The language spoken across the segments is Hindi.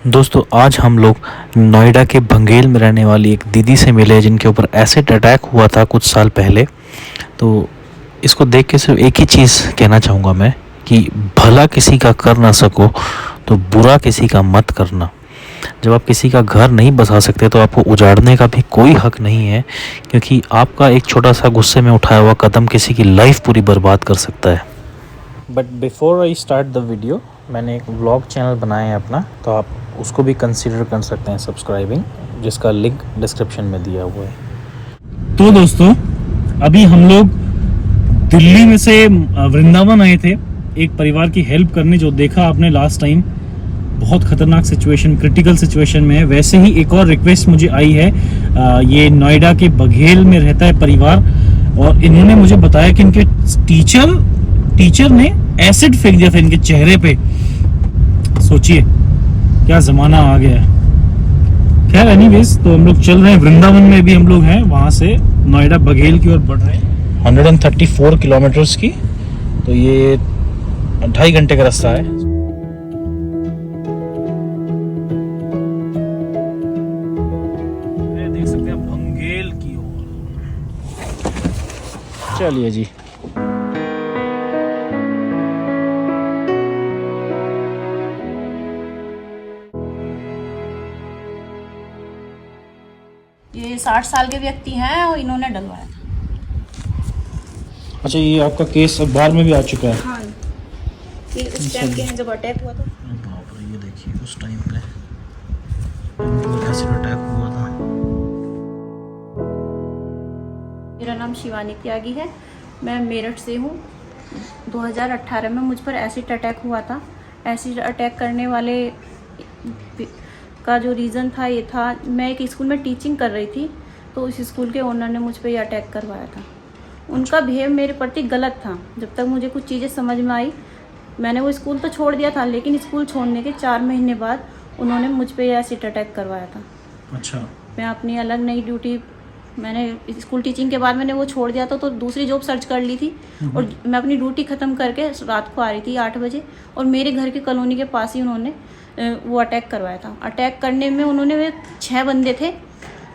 दोस्तों आज हम लोग नोएडा के बंगेल में रहने वाली एक दीदी से मिले जिनके ऊपर एसिड अटैक हुआ था कुछ साल पहले। तो इसको देख के सिर्फ एक ही चीज़ कहना चाहूँगा मैं कि भला किसी का कर ना सको तो बुरा किसी का मत करना। जब आप किसी का घर नहीं बसा सकते तो आपको उजाड़ने का भी कोई हक नहीं है, क्योंकि आपका एक छोटा सा गुस्से में उठाया हुआ कदम किसी की लाइफ पूरी बर्बाद कर सकता है। But before I start the video, मैंने एक व्लॉग चैनल बनाया है अपना, तो आप उसको भी कंसीडर कर सकते हैं सब्सक्राइबिंग, जिसका लिंक डिस्क्रिप्शन में दिया हुआ है। तो दोस्तों अभी हम लोग दिल्ली में से वृंदावन आए थे एक परिवार की हेल्प करने। जो देखा आपने लास्ट टाइम, बहुत खतरनाक सिचुएशन, क्रिटिकल सिचुएशन में है। वैसे ही एक और रिक्वेस्ट मुझे आई है। ये नोएडा के बघेल में रहता है परिवार, और इन्होंने मुझे बताया कि इनके टीचर ने एसिड फेंक दिया था इनके चेहरे पे। सोचिए क्या जमाना आ गया है। खैर एनीवेज, तो हम लोग चल रहे हैं, वृंदावन में भी हम लोग हैं, वहां से नोएडा बघेल की ओर बढ़ रहे हैं। 134 किलोमीटर्स की, तो ये 2.5 घंटे का रास्ता है। देख सकते हैं बंगेल की ओर। चलिए जी। ये 60 साल के व्यक्ति हैं और इन्होंने डलवाया था। अच्छा, ये आपका केस अखबार में भी आ चुका है। हाँ, ये उस टाइम के हैं जब अटैक हुआ था। बाप रे, ये देखिए उस टाइम पे एसिड अटैक हुआ था। मेरा नाम शिवानी त्यागी है, मैं मेरठ से हूँ। 2018 में मुझ पर एसिड अटैक हुआ था। एसिड अटैक करने वाले का जो रीज़न था ये था, मैं एक स्कूल में टीचिंग कर रही थी, तो उस स्कूल के ओनर ने मुझ पर ये अटैक करवाया था। उनका बिहेव मेरे प्रति गलत था। जब तक मुझे कुछ चीज़ें समझ में आई, मैंने वो स्कूल तो छोड़ दिया था, लेकिन स्कूल छोड़ने के 4 महीने बाद उन्होंने मुझ पर ये एसिड अटैक करवाया था। अच्छा। मैं अपनी अलग नई ड्यूटी, मैंने स्कूल टीचिंग के बाद मैंने वो छोड़ दिया था, तो दूसरी जॉब सर्च कर ली थी, और मैं अपनी ड्यूटी ख़त्म करके रात को आ रही थी 8 बजे, और मेरे घर की कॉलोनी के पास ही उन्होंने वो अटैक करवाया था। अटैक करने में उन्होंने 6 बंदे थे,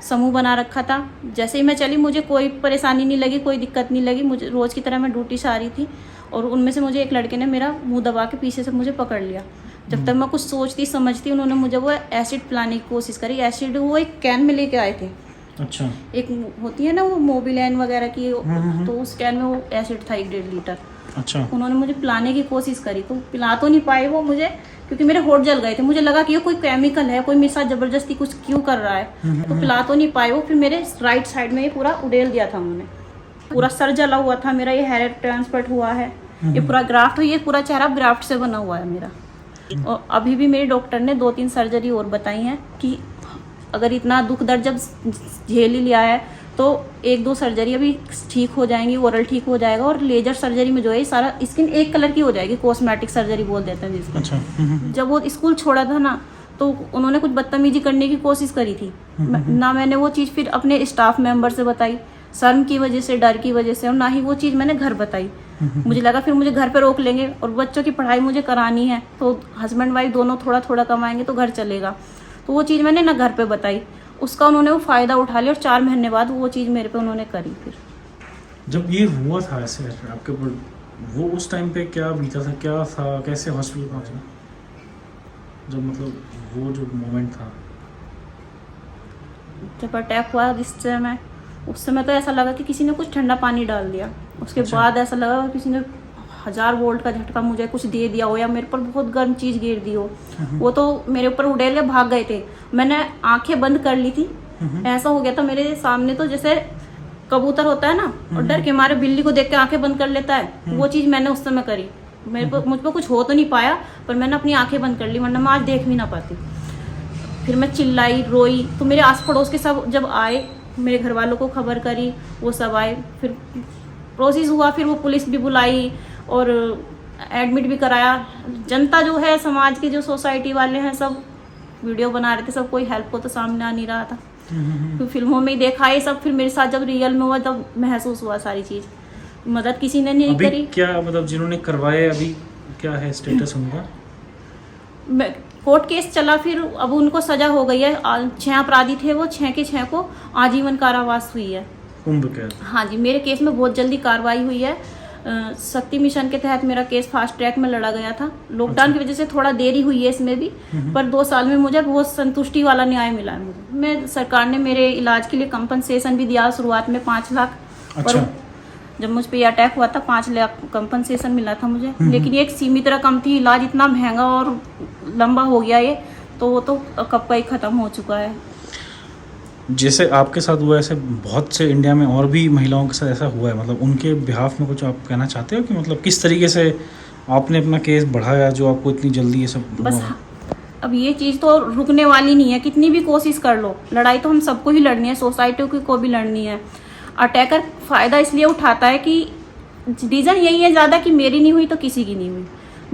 समूह बना रखा था। जैसे ही मैं चली, मुझे कोई परेशानी नहीं लगी, कोई दिक्कत नहीं लगी। मुझे रोज़ की तरह मैं ड्यूटी से आ रही थी, और उनमें से मुझे एक लड़के ने मेरा मुंह दबा के पीछे से मुझे पकड़ लिया। जब तक मैं कुछ सोचती समझती, उन्होंने मुझे वो एसिड पिलाने की कोशिश करी। एसिड वो एक कैन में लेके आए थे। अच्छा। एक होती है ना वो मोबिलैन वगैरह की, तो उस कैन में वो एसिड था 1.5 लीटर। अच्छा। उन्होंने मुझे पिलाने की कोशिश करी, तो पिला तो नहीं पाए वो मुझे, क्योंकि मेरे होठ जल गए थे। मुझे लगा कि ये कोई केमिकल है, कोई मेरे साथ जबरदस्ती कुछ क्यों कर रहा है, तो पिला तो नहीं पाए वो। फिर मेरे राइट साइड में ये पूरा उड़ेल दिया था उन्होंने, पूरा सर जला हुआ था मेरा। ये हेयर ट्रांसप्लांट हुआ है, ये पूरा ग्राफ्ट, ये पूरा चेहरा ग्राफ्ट से बना हुआ है मेरा। और अभी भी मेरे डॉक्टर ने 2-3 सर्जरी और बताई हैं कि अगर इतना दुख दर्द जब झेल ही लिया है तो 1-2 सर्जरी अभी ठीक हो जाएंगी, ओरल ठीक हो जाएगा, और लेजर सर्जरी में जो है सारा स्किन एक कलर की हो जाएगी, कॉस्मेटिक सर्जरी बोल देते हैं जिसको। अच्छा। जब वो स्कूल छोड़ा था ना, तो उन्होंने कुछ बदतमीजी करने की कोशिश करी थी ना। मैंने वो चीज़ फिर अपने स्टाफ मेंबर से बताई, शर्म की वजह से, डर की वजह से, और ना ही वो चीज़ मैंने घर बताई। मुझे लगा फिर मुझे घर पे रोक लेंगे, और बच्चों की पढ़ाई मुझे करानी है, तो हस्बैंड वाइफ दोनों थोड़ा थोड़ा कमाएंगे तो घर चलेगा। तो वो चीज़ मैंने ना घर पे बताई, उसका उन्होंने वो फ़ायदा उठा लिया, और 4 महीने बाद वो चीज़ मेरे पे उन्होंने करी। फिर जब ये हुआ था ऐसे आपके ऊपर, वो उस टाइम पे क्या बीता था, क्या था, कैसे हॉस्पिटल पहुंचे, जब मतलब वो जो मोमेंट था जब अटैक हुआ उस समय तो ऐसा लगा कि किसी ने कुछ ठंडा पानी डाल दिया। उसके अच्छा। बाद ऐसा लगा कि किसी ने 1000 वोल्ट का झटका मुझे कुछ दे दिया हो, या मेरे पर बहुत गर्म चीज़ गिर दी हो। वो तो मेरे ऊपर उड़ेल के भाग गए थे। मैंने आंखें बंद कर ली थी, ऐसा हो गया था मेरे सामने, तो जैसे कबूतर होता है ना, और डर के मारे बिल्ली को देख के आंखें बंद कर लेता है, वो चीज़ मैंने उस समय करी। मुझ पर कुछ हो तो नहीं पाया, पर मैंने अपनी आंखें बंद कर ली, वरना मैं आज देख भी ना पाती। फिर मैं चिल्लाई, रोई, तो मेरे आस पड़ोस के सब जब आए, मेरे घर वालों को खबर करी, वो सब आए, फिर प्रोसेस हुआ, फिर वो पुलिस भी बुलाई और एडमिट भी कराया। जनता जो है, समाज के जो सोसाइटी वाले हैं, सब वीडियो बना रहे थे, सब कोई हेल्प को तो सामने आ नहीं रहा था। फिर फिल्मों में ही देखा ये सब, फिर मेरे साथ जब रियल में हुआ तब महसूस हुआ सारी चीज़। मदद किसी ने नहीं करी। क्या मतलब जिन्होंने करवाए, अभी क्या है स्टेटस उनका? कोर्ट केस चला, फिर अब उनको सजा हो गई है। 6 अपराधी थे वो, 6 के 6 को आजीवन कारावास हुई है। उम्र कैद। हाँ जी, मेरे केस में बहुत जल्दी कार्रवाई हुई है। शक्ति मिशन के तहत मेरा केस फास्ट ट्रैक में लड़ा गया था। लॉकडाउन की वजह से थोड़ा देरी हुई है इसमें भी, पर 2 साल में मुझे बहुत संतुष्टि वाला न्याय मिला है मुझे। मैं सरकार ने मेरे इलाज के लिए कंपनसेशन भी दिया शुरुआत में 5 लाख। अच्छा। और जब मुझ पे अटैक हुआ था 5 लाख कंपनसेशन मिला था मुझे, लेकिन ये एक सीमित रकम थी। इलाज इतना महंगा और लंबा हो गया ये, तो वो तो कब का ही खत्म हो चुका है। जैसे आपके साथ हुआ, ऐसे बहुत से इंडिया में और भी महिलाओं के साथ ऐसा हुआ है, मतलब उनके बिहाफ में कुछ आप कहना चाहते हो कि मतलब किस तरीके से आपने अपना केस बढ़ाया जो आपको इतनी जल्दी ये सब बस हुआ? अब ये चीज़ तो रुकने वाली नहीं है, कितनी भी कोशिश कर लो। लड़ाई तो हम सबको ही लड़नी है, सोसाइटी को भी लड़नी है। अटैकर फ़ायदा इसलिए उठाता है कि रीज़न यही है ज़्यादा कि मेरी नहीं हुई तो किसी की नहीं हुई।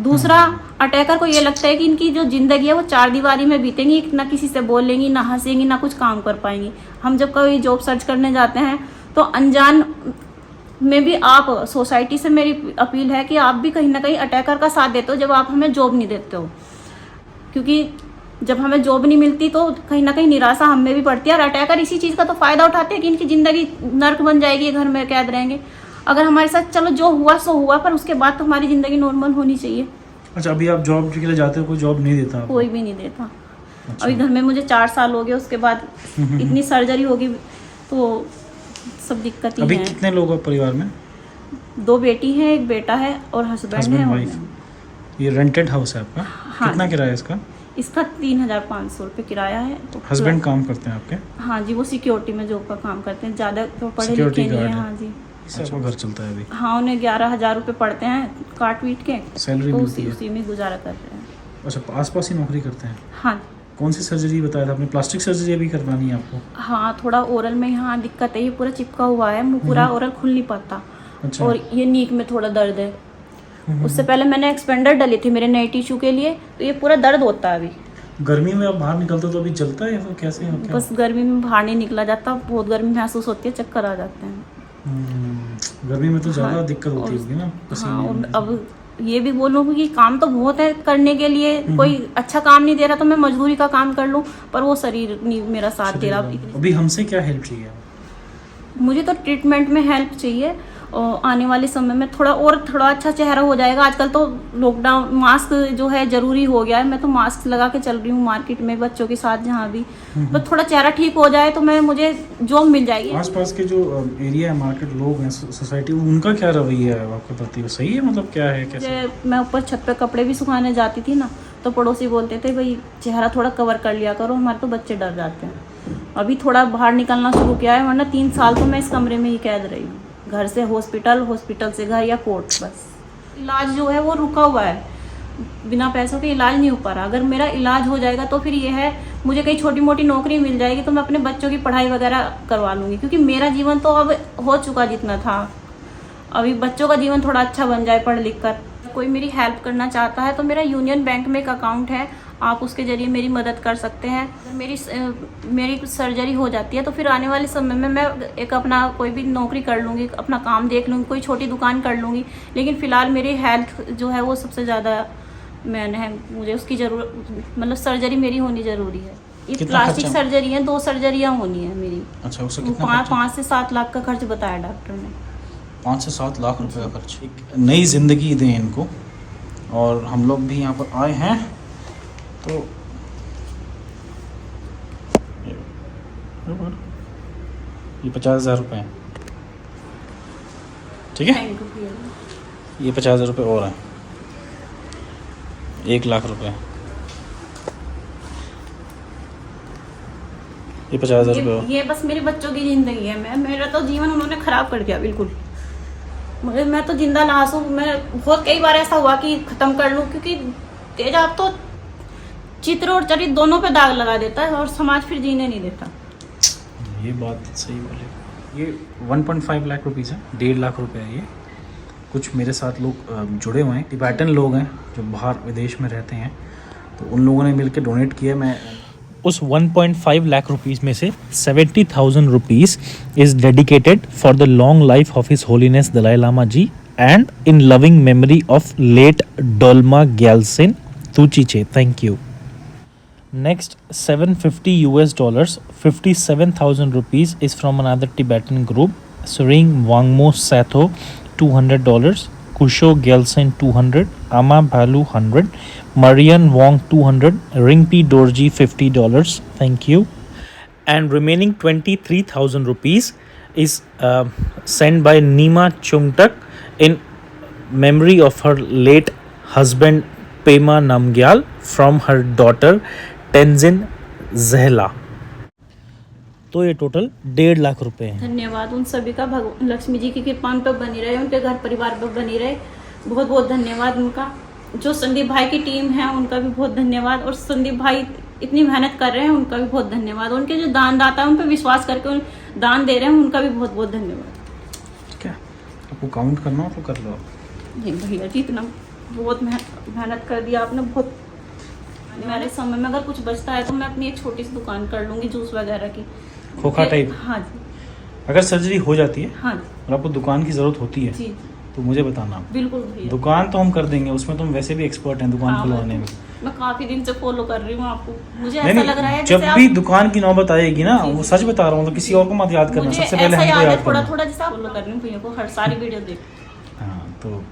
दूसरा, अटैकर को ये लगता है कि इनकी जो ज़िंदगी है वो 4 दीवारी में बीतेंगी, ना किसी से बोलेंगी, ना हंसेंगी, ना कुछ काम कर पाएंगी। हम जब कभी जॉब सर्च करने जाते हैं तो अनजान में भी आप, सोसाइटी से मेरी अपील है कि आप भी कहीं ना कहीं अटैकर का साथ देते हो जब आप हमें जॉब नहीं देते हो, क्योंकि जब हमें जॉब नहीं मिलती तो कहीं ना कहीं निराशा हमें भी पड़ती है। और अटैकर इसी चीज़ का तो फ़ायदा उठाते हैं कि इनकी ज़िंदगी नर्क बन जाएगी, घर में कैद रहेंगे। अगर हमारे साथ चलो जो हुआ सो हुआ, पर उसके बाद तो हमारी ज़िंदगी नॉर्मल होनी चाहिए। अच्छा, अभी आप जॉब के लिए जाते हो, कोई जॉब नहीं देता आपको? कोई भी नहीं देता। अच्छा। अभी घर में मुझे 4 साल हो गए, उसके बाद इतनी सर्जरी होगी तो सब दिक्कत ही अभी है। कितने लोग हैं परिवार में? 2 बेटी हैं, 1 बेटा है और हस्बैंड है। हस्बैंड और वाइफ। ये रेंटेड हाउस है आपका? हाँ कितना जी। किराया है इसका? इसका 3500 रुपये किराया है। तो हस्बैंड काम करते हैं आपके? हाँ जी, वो सिक्योरिटी में जॉब का काम करते हैं, ज़्यादा तो पढ़े Security लिखे नहीं guard है। है। हाँ जी। इससे आपका घर चलता है अभी? हाँ, उन्हें 11,000 रुपये पड़ते हैं काट पीट के, सैलरी तो मिलती है? उसी में गुजारा कर रहे हैं। अच्छा, आसपास ही नौकरी करते हैं? हाँ कौन सी सर्जरी बताया था आपने? प्लास्टिक सर्जरी अभी करवानी है आपको? हाँ, थोड़ा ओरल में यहाँ दिक्कत है, ये पूरा चिपका हुआ है, मुँह पूरा ओरल खुल नहीं पाता। अच्छा। और ये नीक में थोड़ा दर्द है। उससे पहले मैंने एक्सपेंडर डली थी मेरे नए टिश्यू के लिए, तो ये पूरा दर्द होता है अभी। गर्मी में आप बाहर निकलते हो तो अभी जलता है या फिर कैसे है क्या? बस गर्मी में बाहर नहीं निकला जाता, बहुत गर्मी महसूस होती है, चक्कर आ जाते हैं। गर्मी में तो ज़्यादा हाँ, दिक्कत होती होगी ना हाँ, पसीने और में। अब ये भी बोलूँ कि काम तो बहुत है करने के लिए, कोई अच्छा काम नहीं दे रहा तो मैं मजदूरी का काम कर लूँ, पर वो शरीर नहीं मेरा साथ दे रहा। अभी हमसे क्या हेल्प चाहिए? मुझे तो ट्रीटमेंट में हेल्प चाहिए, और आने वाले समय में थोड़ा अच्छा चेहरा हो जाएगा। आजकल तो लॉकडाउन, मास्क जो है ज़रूरी हो गया है। मैं तो मास्क लगा के चल रही हूँ मार्केट में बच्चों के साथ, जहाँ भी तो थोड़ा चेहरा ठीक हो जाए तो मुझे जॉब मिल जाएगी। आसपास के जो एरिया है, मार्केट, लोग हैं, सोसाइटी, उनका क्या रवैया है आपके प्रति? वो सही है, मतलब क्या है, कैसे? मैं ऊपर छत पे कपड़े भी सुखाने जाती थी ना, तो पड़ोसी बोलते थे भाई चेहरा थोड़ा कवर कर लिया करो, हमारे तो बच्चे डर जाते हैं। अभी थोड़ा बाहर निकलना शुरू किया है, वरना 3 साल तो मैं इस कमरे में ही कैद रही हूँ। घर से हॉस्पिटल, हॉस्पिटल से घर या कोर्ट, बस। इलाज जो है वो रुका हुआ है, बिना पैसों के इलाज नहीं हो पा रहा। अगर मेरा इलाज हो जाएगा तो फिर ये है, मुझे कहीं छोटी मोटी नौकरी मिल जाएगी तो मैं अपने बच्चों की पढ़ाई वगैरह करवा लूँगी, क्योंकि मेरा जीवन तो अब हो चुका जितना था। अभी बच्चों का जीवन थोड़ा अच्छा बन जाए पढ़ लिख कर। कोई मेरी हेल्प करना चाहता है तो मेरा यूनियन बैंक में एक अकाउंट है, आप उसके ज़रिए मेरी मदद कर सकते हैं। मेरी सर्जरी हो जाती है तो फिर आने वाले समय में मैं एक अपना कोई भी नौकरी कर लूँगी, अपना काम देख लूँगी, कोई छोटी दुकान कर लूँगी। लेकिन फ़िलहाल मेरी हेल्थ जो है वो सबसे ज़्यादा मेन है, मुझे उसकी ज़रूरत, मतलब सर्जरी मेरी होनी ज़रूरी है। ये प्लास्टिक सर्जरी है, 2 सर्जरियाँ होनी है मेरी। अच्छा, उससे कितना? 5 से 7 लाख का खर्च बताया डॉक्टर ने। 5 से 7 लाख रुपए का खर्च। एक नई ज़िंदगी दें इनको, और हम लोग भी यहाँ पर आए हैं तो ये 50,000 रुपये हैं, ठीक है? थैंक यू भैया। ये 50,000 रुपये और हैं, 1 लाख रुपये। ये 50,000 रुपये और। ये बस मेरे बच्चों की जिंदगी है। मेरा तो जीवन उन्होंने खराब कर दिया बिल्कुल। मैं तो जिंदा लाश हूँ। मैं बहुत कई बार ऐसा हुआ कि खत्म कर लूँ, क्योंकि तेजाब तो चित्र और चरित्र दोनों पे दाग लगा देता है और समाज फिर जीने नहीं देता। ये बात सही बोले। ये 1.5 लाख रुपीज़ है, 1.5 लाख रुपए है ये। कुछ मेरे साथ लोग जुड़े हुए हैं, टिबेटन लोग हैं जो बाहर विदेश में रहते हैं, तो उन लोगों ने मिलकर डोनेट किया। मैं उस 1.5 लाख रुपीज़ में से 70,000 rupees is dedicated for the long life of his holiness Dalai Lama ji and in loving memory of late Dolma Gyalsin तुचीचे। Thank you. Next, $750, 57,000 rupees is from another Tibetan group. Suring Wangmo Satho, $200. Kusho Gelsen, 200. Ama Balu, 100. Marian Wong, 200. Ringpi Dorji, $50. Thank you. And remaining 23,000 rupees is sent by Nima Chungtak in memory of her late husband Pema Namgyal from her daughter Tenzin Zehla. तो ये टोटल 1.5 लाख रुपए हैं। धन्यवाद उन सभी का, भगवान लक्ष्मी जी की कृपा उन पर बनी रहे, उनके घर परिवार पर बनी रहे। बहुत बहुत धन्यवाद उनका। जो संदीप भाई की टीम है उनका भी बहुत धन्यवाद, और संदीप भाई इतनी मेहनत कर रहे हैं उनका भी बहुत धन्यवाद। उनके जो दानदाता है उन पर विश्वास करके उन दान दे रहे हैं, उनका भी बहुत बहुत धन्यवाद। क्या आपको काउंट करना हो तो कर लो। नहीं भैया जी, इतना बहुत मेहनत कर दिया आपने। बहुत मेरे समय में अगर कुछ बचता है तो मैं अपनी एक छोटी सी दुकान कर लूँगी, जूस वगैरह की, खोखा टाइप। हाँ जी। अगर सर्जरी हो जाती है हाँ जी और आपको दुकान की ज़रूरत होती है जी, तो मुझे बताना। बिल्कुल भैया। दुकान तो हम कर देंगे, उसमें तुम वैसे भी एक्सपर्ट हैं दुकान हाँ, खुलवाने में। मैं काफी दिन से फॉलो कर रही हूँ आपको। मुझे नहीं ऐसा लग रहा है नहीं, जब जैसे भी आप, दुकान की नौबत आएगी ना, जी, वो जी, सच बता रहा हूँ, तो किसी और को मत याद करना, मुझे सबसे पहले ऐसा हमको याद है याद थोड़ा करना। थोड़ा, जैसे फॉलो कर रही हूँ भैया को, हर सारी वीडियो देख। हाँ तो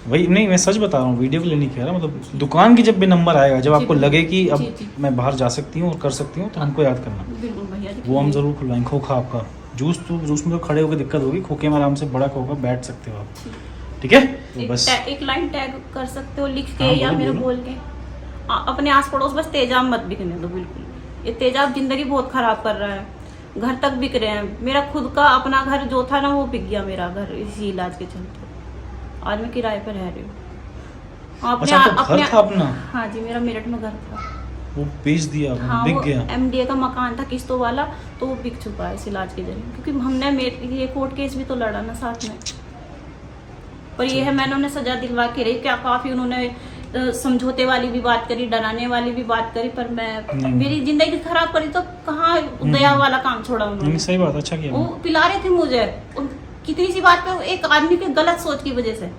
वही, नहीं मैं सच बता रहा हूँ, वीडियो के लिए नहीं कह रहा, मतलब दुकान की जब भी नंबर आएगा, जब आपको लगे कि अब जी। मैं बाहर जा सकती हूँ और कर सकती हूँ, तो हमको याद करना। बिल्कुल भैया जी। वो हम जरूर खुलवाएंगे। खोखा आपका जूस, तो जूस में तो खड़े होकर दिक्कत होगी, खोखे में आराम से बड़ा खोखा बैठ सकते हो आप, ठीक है। तो बस एक लाइन टैग कर सकते हो लिख के, हाँ, या बोलो, मेरे बोलो। बोल के अपने आस पड़ोस बस तेजाब मत बिकने दो बिल्कुल। ये तेजाब जिंदगी बहुत खराब कर रहा है, घर तक बिक रहे हैं। मेरा खुद का अपना घर जो था ना, वो बिक गया मेरा घर इसी इलाज के चलते। आज मैं किराए पर रह रही हूँ। अच्छा, तो घर था अपना? हाँ जी, मेरा मेरठ में घर था, वो बेच दिया आपने, हाँ, बिक वो गया। MDA का मकान था किस्तों वाला, तो वो बिक चुका है इस इलाज के जरिए, क्योंकि हमने ये कोर्ट केस भी तो लड़ा ना साथ में। पर ये है, मैंने उन्हें सजा दिलवा के रही, क्या काफी उन्होंने समझौते वाली भी बात करी, डराने वाली भी बात करी, पर मैं मेरी जिंदगी खराब करी तो कहाँ दया वाला काम छोड़ा उन्होंने। नहीं सही बात, अच्छा किया। वो पिला रहे थे मुझे कितनी सी बात पे, एक आदमी के गलत सोच की वजह से।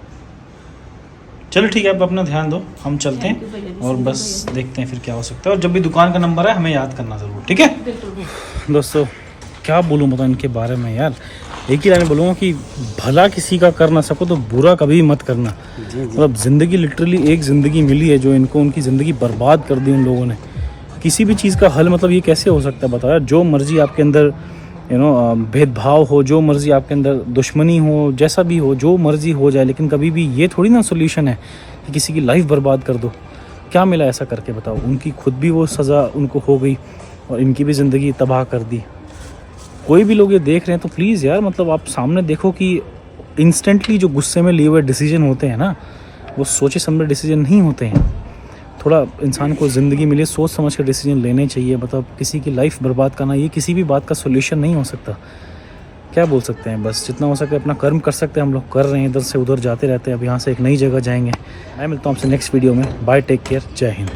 चलो ठीक है, आप अपना ध्यान दो, हम चलते Thank you भैया हैं जी, और thank you बस भैया जी। देखते हैं फिर क्या हो सकता है। और जब भी दुकान का नंबर है हमें याद करना जरूर, ठीक है। बिल्कुल। दोस्तों क्या बोलूँ मतलब इनके बारे में यार, एक ही लाइन बोलूँगा कि भला किसी का कर ना सको तो बुरा कभी मत करना। मतलब ज़िंदगी, लिटरली एक ज़िंदगी मिली है जो इनको, उनकी ज़िंदगी बर्बाद कर दी उन लोगों ने। किसी भी चीज़ का हल मतलब ये कैसे हो सकता है बताओ यार। जो मर्जी आपके अंदर भेदभाव हो, जो मर्जी आपके अंदर दुश्मनी हो, जैसा भी हो, जो मर्जी हो जाए, लेकिन कभी भी ये थोड़ी ना सोल्यूशन है कि किसी की लाइफ बर्बाद कर दो। क्या मिला ऐसा करके बताओ। उनकी खुद भी वो सज़ा उनको हो गई और इनकी भी ज़िंदगी तबाह कर दी। कोई भी लोग ये देख रहे हैं तो प्लीज़ यार, मतलब आप सामने देखो कि इंस्टेंटली जो गुस्से में लिए हुए डिसीजन होते हैं ना, वो सोचे समझे डिसीजन नहीं होते हैं। थोड़ा इंसान को ज़िंदगी मिले, सोच समझ कर डिसीजन लेने चाहिए। मतलब किसी की लाइफ बर्बाद करना ये किसी भी बात का सोल्यूशन नहीं हो सकता। क्या बोल सकते हैं, बस जितना हो सके अपना कर्म कर सकते हैं, हम लोग कर रहे हैं, इधर से उधर जाते रहते हैं। अब यहाँ से एक नई जगह जाएंगे। मैं मिलता हूँ आपसे नेक्स्ट वीडियो में। बाय, टेक केयर, जय हिंद।